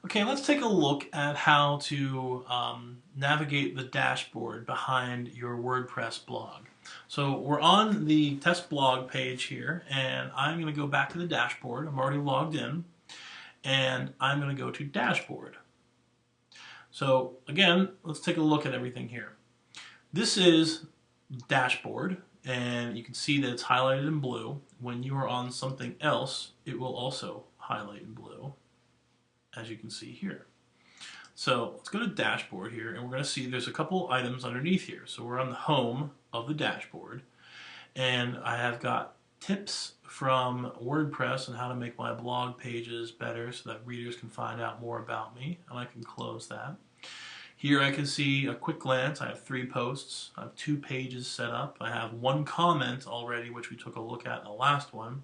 Okay, let's take a look at how to navigate the dashboard behind your WordPress blog. So we're on the test blog page here, and I'm going to go back to the dashboard. I'm already logged in, and I'm going to go to dashboard. So again, let's take a look at everything here. This is dashboard, and you can see that it's highlighted in blue. When you are on something else, it will also highlight in blue, as you can see here. So let's go to dashboard here, and we're going to see there's a couple items underneath here. So we're on the home of the dashboard, and I have got tips from WordPress on how to make my blog pages better so that readers can find out more about me, and I can close that. Here I can see a quick glance. I have 3 posts. I have 2 pages set up. I have 1 comment already, which we took a look at in the last one.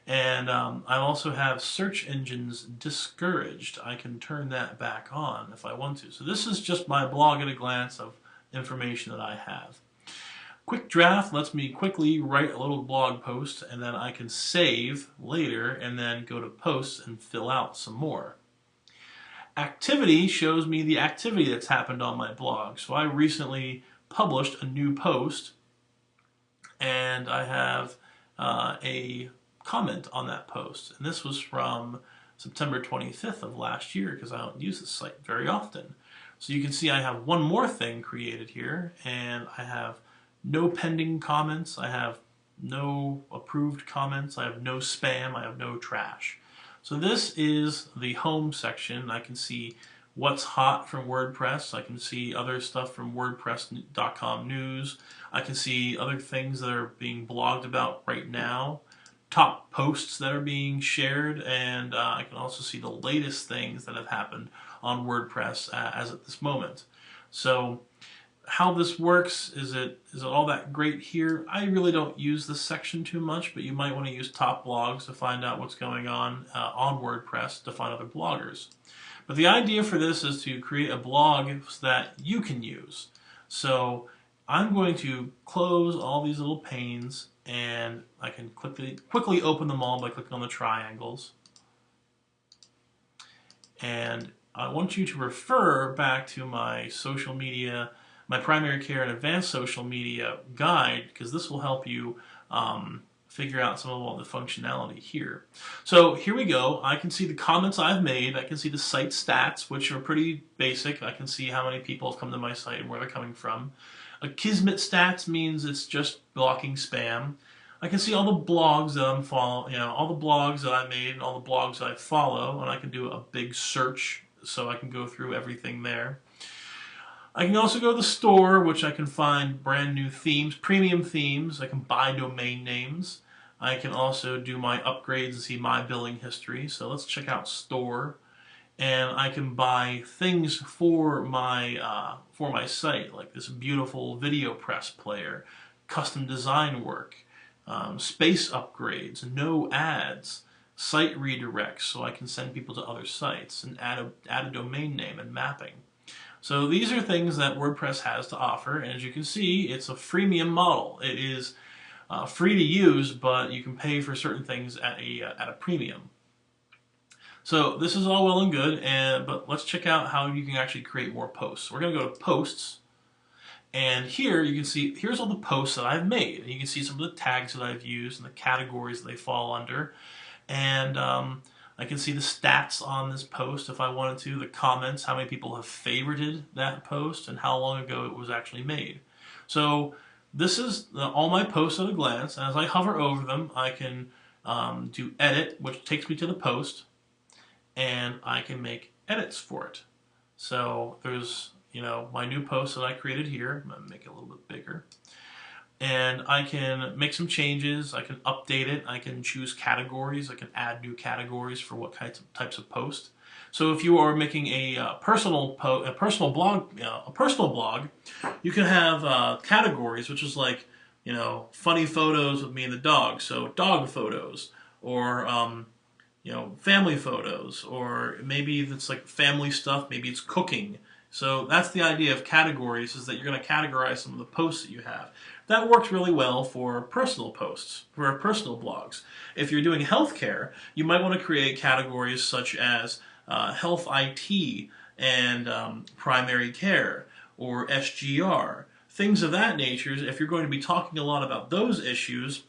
And I also have search engines discouraged. I can turn that back on if I want to. So this is just my blog at a glance of information that I have. Quick draft lets me quickly write a little blog post, and then I can save later and then go to posts and fill out some more. Activity shows me the activity that's happened on my blog. So I recently published a new post, and I have a comment on that post, and this was from September 25th of last year because I don't use this site very often. So you can see I have one more thing created here, and I have no pending comments, I have no approved comments, I have no spam, I have no trash. So this is the home section. I can see what's hot from WordPress. I can see other stuff from WordPress.com news. I can see other things that are being blogged about right now, top posts that are being shared, and I can also see the latest things that have happened on WordPress as at this moment. So how this works, is it all that great here? I really don't use this section too much, but you might want to use top blogs to find out what's going on WordPress to find other bloggers. But the idea for this is to create a blog that you can use. So I'm going to close all these little panes, and I can quickly open them all by clicking on the triangles. And I want you to refer back to my social media, my primary care and advanced social media guide, because this will help you figure out some of all the functionality here. So here we go. I can see the comments I've made. I can see the site stats, which are pretty basic. I can see how many people have come to my site and where they're coming from. A Kismet stats means it's just blocking spam. I can see all the blogs that I'm following, all the blogs that I made and all the blogs that I follow, and I can do a big search so I can go through everything there. I can also go to the store, which I can find brand new themes, premium themes. I can buy domain names. I can also do my upgrades and see my billing history. So let's check out store. And I can buy things for my site, like this beautiful video press player, custom design work, space upgrades, no ads, site redirects so I can send people to other sites, and add a domain name and mapping. So these are things that WordPress has to offer, and as you can see, it's a freemium model. It is free to use, but you can pay for certain things at a premium. So this is all well and good, but let's check out how you can actually create more posts. We're going to go to posts, and here you can see here's all the posts that I've made, and you can see some of the tags that I've used and the categories that they fall under, and I can see the stats on this post if I wanted to, the comments, how many people have favorited that post, and how long ago it was actually made. So this is all my posts at a glance, and as I hover over them, I can do edit, which takes me to the post, and I can make edits for it. So there's my new post that I created here. I'm going to make it a little bit bigger. And I can make some changes, I can update it, I can choose categories, I can add new categories for what types of posts. So if you are making a personal blog, you can have categories, which is like funny photos with me and the dog, so dog photos, or family photos, or maybe it's like family stuff, maybe it's cooking. So that's the idea of categories, is that you're going to categorize some of the posts that you have. That works really well for personal posts, for personal blogs. If you're doing healthcare, you might want to create categories such as health IT and primary care or SGR, things of that nature. If you're going to be talking a lot about those issues,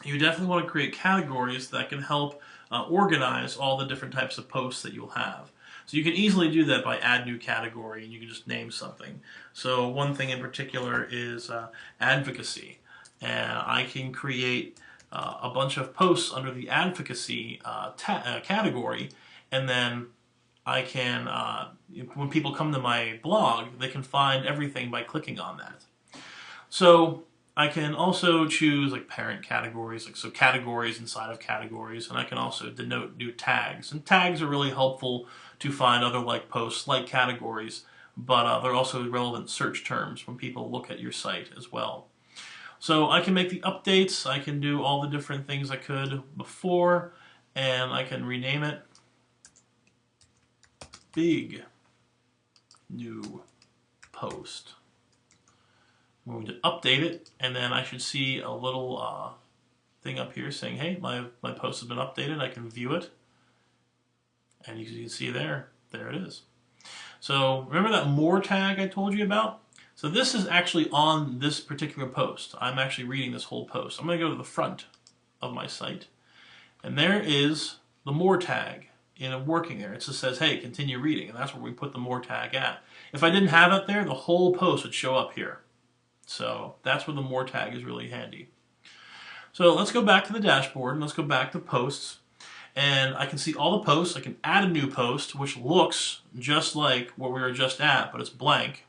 you definitely want to create categories that can help organize all the different types of posts that you'll have. So you can easily do that by add new category, and you can just name something. So one thing in particular is advocacy, and I can create a bunch of posts under the advocacy category, and then I can, when people come to my blog, they can find everything by clicking on that. So I can also choose like parent categories, like so categories inside of categories, and I can also denote new tags. And tags are really helpful to find other like posts, like categories, but they're also relevant search terms when people look at your site as well. So I can make the updates, I can do all the different things I could before, and I can rename it Big New Post. I'm going to update it, and then I should see a little thing up here saying, hey, my post has been updated. I can view it, and you can see there it is. So remember that more tag I told you about? So this is actually on this particular post. I'm actually reading this whole post. I'm going to go to the front of my site, and there is the more tag working there. It just says, hey, continue reading, and that's where we put the more tag at. If I didn't have it there, the whole post would show up here. So that's where the more tag is really handy. So let's go back to the dashboard and let's go back to posts. And I can see all the posts. I can add a new post, which looks just like what we were just at, but it's blank.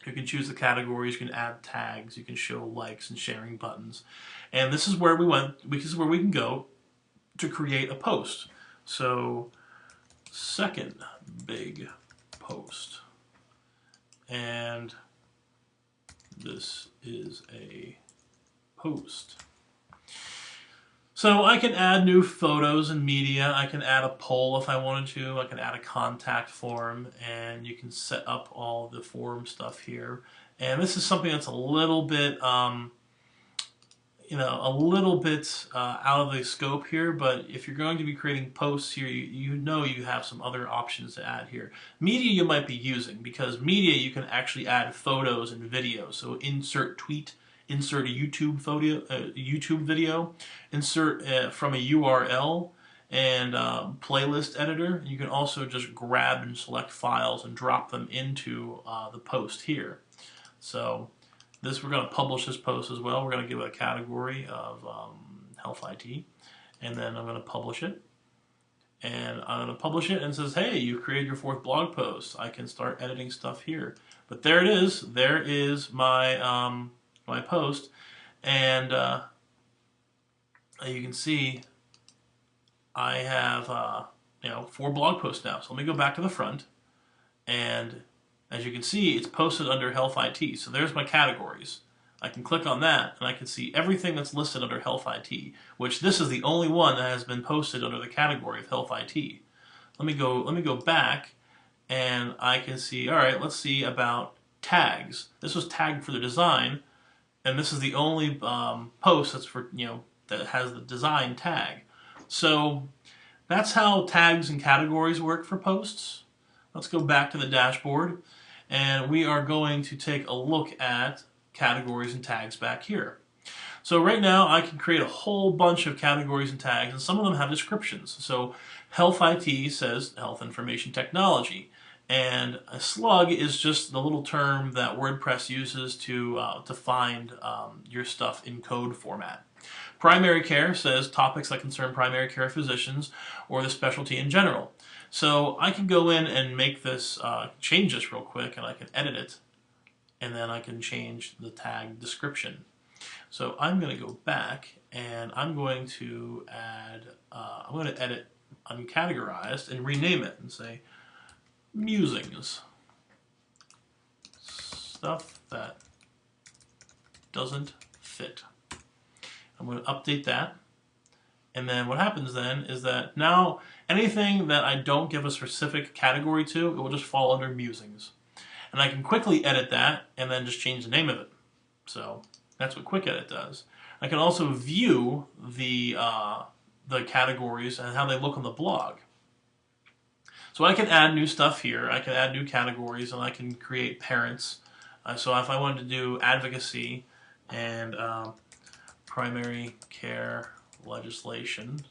You can choose the categories, you can add tags, you can show likes and sharing buttons. And this is where this is where we can go to create a post. So second big post. And this is a post. So I can add new photos and media. I can add a poll if I wanted to. I can add a contact form, and you can set up all the form stuff here. And this is something that's a little bit, out of the scope here. But if you're going to be creating posts here, you know you have some other options to add here. Media you might be using, because media you can actually add photos and videos. So insert tweet, insert a YouTube video, insert from a URL, and playlist editor. You can also just grab and select files and drop them into the post here. So we're going to publish this post as well. We're going to give it a category of health IT, and then I'm going to publish it. And I'm going to publish it, and it says, hey, you've created your 4th blog post. I can start editing stuff here. But there it is. There is my my post, and you can see I have 4 blog posts now. So let me go back to the front, and as you can see, it's posted under Health IT. So there's my categories. I can click on that, and I can see everything that's listed under Health IT, which this is the only one that has been posted under the category of Health IT. Let me go back, and I can see, all right, let's see about tags. This was tagged for the design, and this is the only post that's for, that has the design tag. So that's how tags and categories work for posts. Let's go back to the dashboard, and we are going to take a look at categories and tags back here. So right now I can create a whole bunch of categories and tags, and some of them have descriptions. So Health IT says Health Information Technology, and a slug is just the little term that WordPress uses to find your stuff in code format. Primary care says topics that concern primary care physicians or the specialty in general. So I can go in and make this, change this real quick, and I can edit it, and then I can change the tag description. So I'm going to go back, and I'm going to add, I'm going to edit uncategorized and rename it and say musings. Stuff that doesn't fit. I'm going to update that. And then what happens then is that now anything that I don't give a specific category to, it will just fall under musings. And I can quickly edit that and then just change the name of it. So that's what Quick Edit does. I can also view the categories and how they look on the blog. So I can add new stuff here. I can add new categories, and I can create parents. So if I wanted to do advocacy and primary care legislation,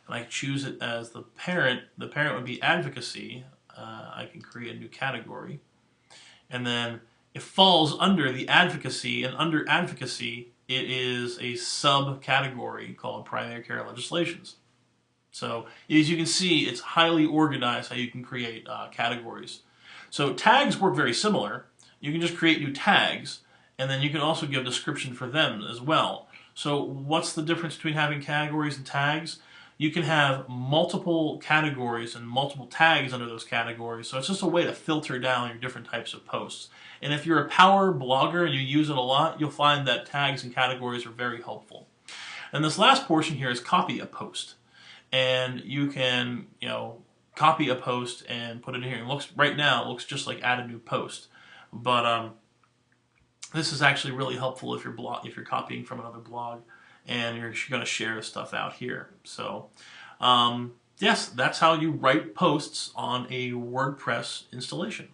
and I choose it as the parent would be advocacy. I can create a new category, and then it falls under the advocacy, and under advocacy it is a subcategory called primary care legislations. So as you can see, it's highly organized how you can create categories. So tags work very similar. You can just create new tags, and then you can also give a description for them as well. So what's the difference between having categories and tags? You can have multiple categories and multiple tags under those categories. So it's just a way to filter down your different types of posts. And if you're a power blogger and you use it a lot, you'll find that tags and categories are very helpful. And this last portion here is copy a post. And you can, copy a post and put it in here. Right now, it looks just like add a new post. But this is actually really helpful if you're copying from another blog and you're going to share stuff out here. So, yes, that's how you write posts on a WordPress installation.